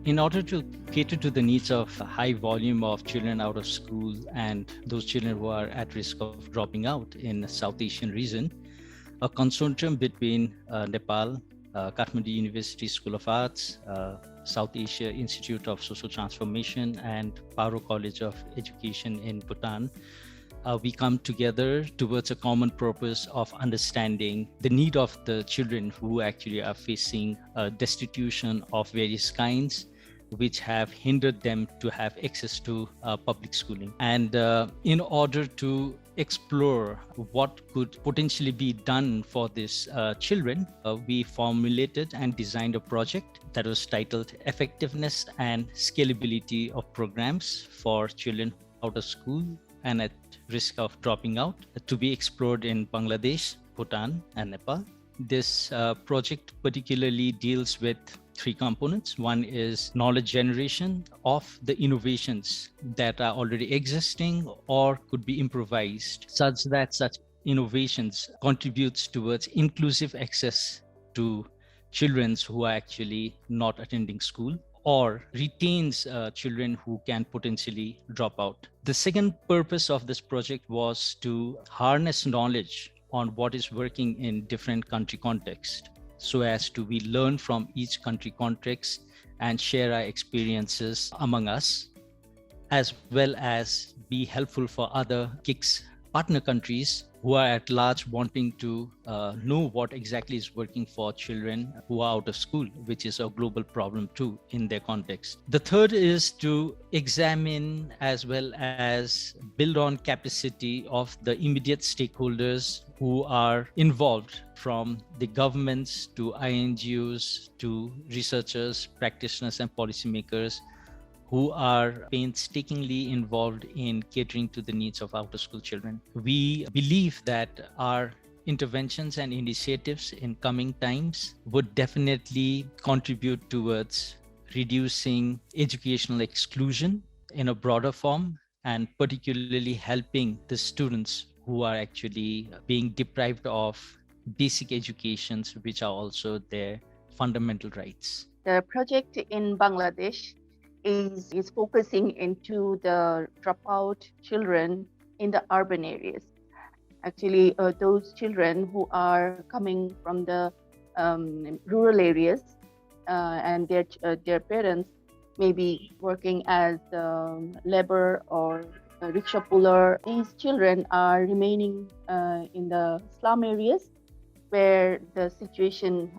In order to cater to the needs of a high volume of children out of school and those children who are at risk of dropping out in the South Asian region, a consortium between Nepal, Kathmandu University School of Arts, South Asia Institute of Social Transformation, and Paro College of Education in Bhutan, we come together towards a common purpose of understanding the need of the children who actually are facing destitution of various kinds, which have hindered them to have access to public schooling. And in order to explore what could potentially be done for these children, we formulated and designed a project that was titled Effectiveness and Scalability of Programs for Children Out of School and at risk of dropping out, to be explored in Bangladesh, Bhutan, and Nepal. This project particularly deals with three components. One is knowledge generation of the innovations that are already existing or could be improvised, such that such innovations contributes towards inclusive access to children who are actually not attending school, or retains children who can potentially drop out. The second purpose of this project was to harness knowledge on what is working in different country contexts, so as to we learn from each country context and share our experiences among us, as well as be helpful for other KIX partner countries who are at large wanting to know what exactly is working for children who are out of school, which is a global problem too in their context. The third is to examine as well as build on capacity of the immediate stakeholders who are involved, from the governments to INGOs to researchers, practitioners, and policymakers, who are painstakingly involved in catering to the needs of out-of-school children. We believe that our interventions and initiatives in coming times would definitely contribute towards reducing educational exclusion in a broader form, and particularly helping the students who are actually being deprived of basic educations, which are also their fundamental rights. The project in Bangladesh is focusing into the dropout children in the urban areas. Actually, those children who are coming from the rural areas and their parents may be working as labor or rickshaw puller. These children are remaining in the slum areas where the situation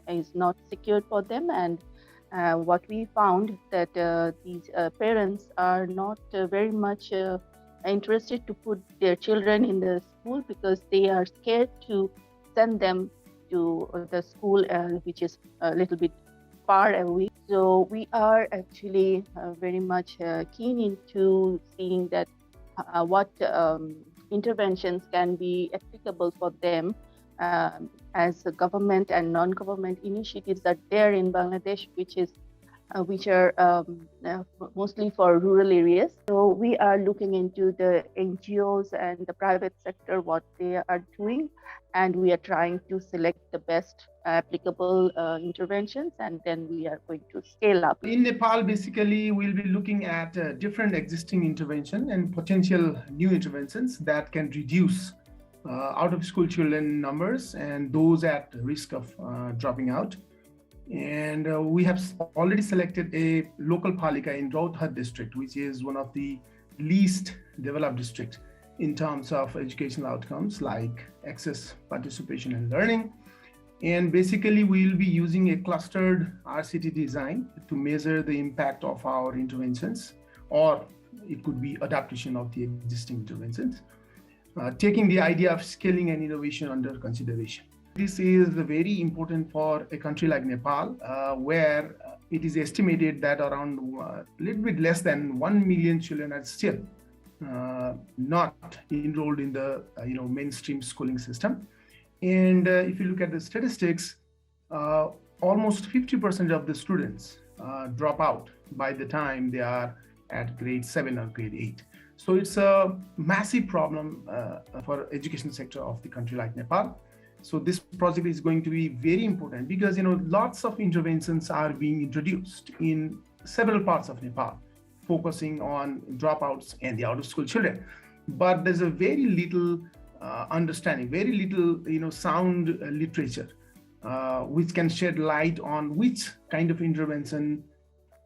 is not secured for them, and what we found that these parents are not very much interested to put their children in the school because they are scared to send them to the school which is a little bit far away. So we are actually very much keen into seeing that what interventions can be applicable for them as a government and non-government initiatives that there in Bangladesh, which are mostly for rural areas. So we are looking into the NGOs and the private sector, what they are doing, and we are trying to select the best applicable interventions, and then we are going to scale up. In Nepal, basically, we'll be looking at different existing intervention and potential new interventions that can reduce out-of-school children numbers and those at risk of dropping out. And we have already selected a local palika in Rohtak district, which is one of the least developed districts in terms of educational outcomes like access, participation, and learning. And basically, we'll be using a clustered RCT design to measure the impact of our interventions, or it could be adaptation of the existing interventions, taking the idea of scaling and innovation under consideration. This is very important for a country like Nepal, where it is estimated that around a little bit less than 1 million children are still not enrolled in the mainstream schooling system. And if you look at the statistics, almost 50% of the students drop out by the time they are at grade 7 or grade 8. So it's a massive problem for education sector of the country like Nepal. So this project is going to be very important because, lots of interventions are being introduced in several parts of Nepal, focusing on dropouts and the out-of-school children. But there's a very little understanding, very little, sound literature, which can shed light on which kind of intervention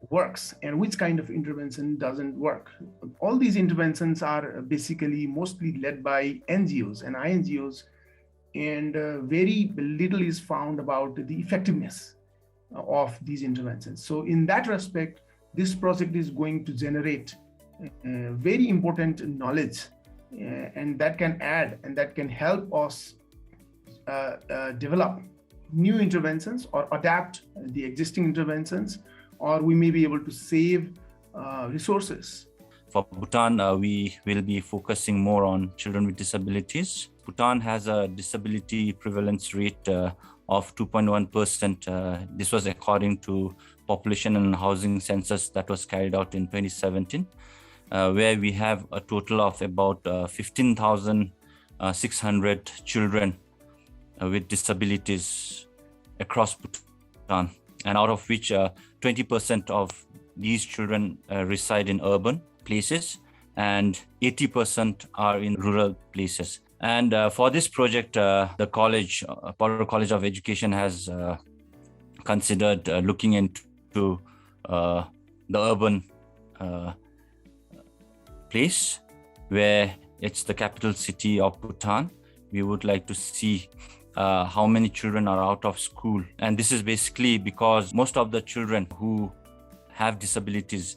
works and which kind of intervention doesn't work. All these interventions are basically mostly led by NGOs and INGOs, and very little is found about the effectiveness of these interventions. So in that respect, this project is going to generate very important knowledge, and that can add and that can help us develop new interventions or adapt the existing interventions, or we may be able to save resources. For Bhutan, we will be focusing more on children with disabilities. Bhutan has a disability prevalence rate of 2.1%. This was according to population and housing census that was carried out in 2017, where we have a total of about 15,600 children with disabilities across Bhutan, and out of which 20% of these children reside in urban places and 80% are in rural places. And for this project, the college, Paro College of Education, has considered looking into the urban place, where it's the capital city of Bhutan. We would like to see how many children are out of school. And this is basically because most of the children who have disabilities,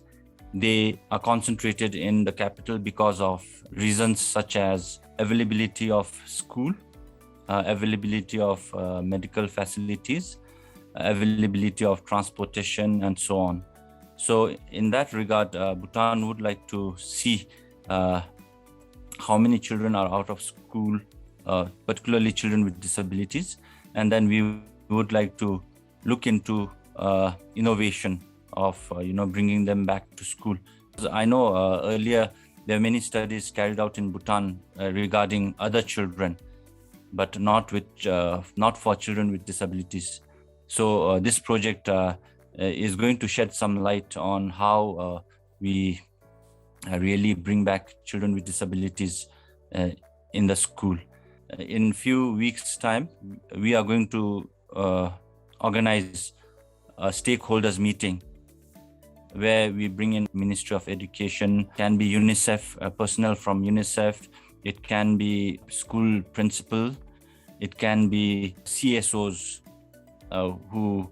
they are concentrated in the capital because of reasons such as availability of school, availability of medical facilities, availability of transportation, and so on. So in that regard, Bhutan would like to see how many children are out of school, particularly children with disabilities. And then we would like to look into innovation of bringing them back to school. I know earlier there are many studies carried out in Bhutan regarding other children, but not for children with disabilities. So this project is going to shed some light on how we really bring back children with disabilities in the school. In few weeks' time, we are going to organize a stakeholders meeting where we bring in Ministry of Education, can be UNICEF, personnel from UNICEF, it can be school principal, it can be CSOs who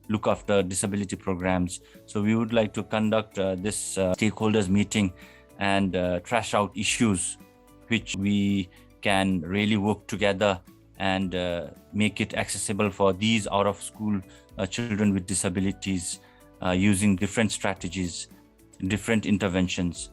look after disability programs. So we would like to conduct this stakeholders meeting and trash out issues which we can really work together and make it accessible for these out of school children with disabilities, using different strategies, different interventions.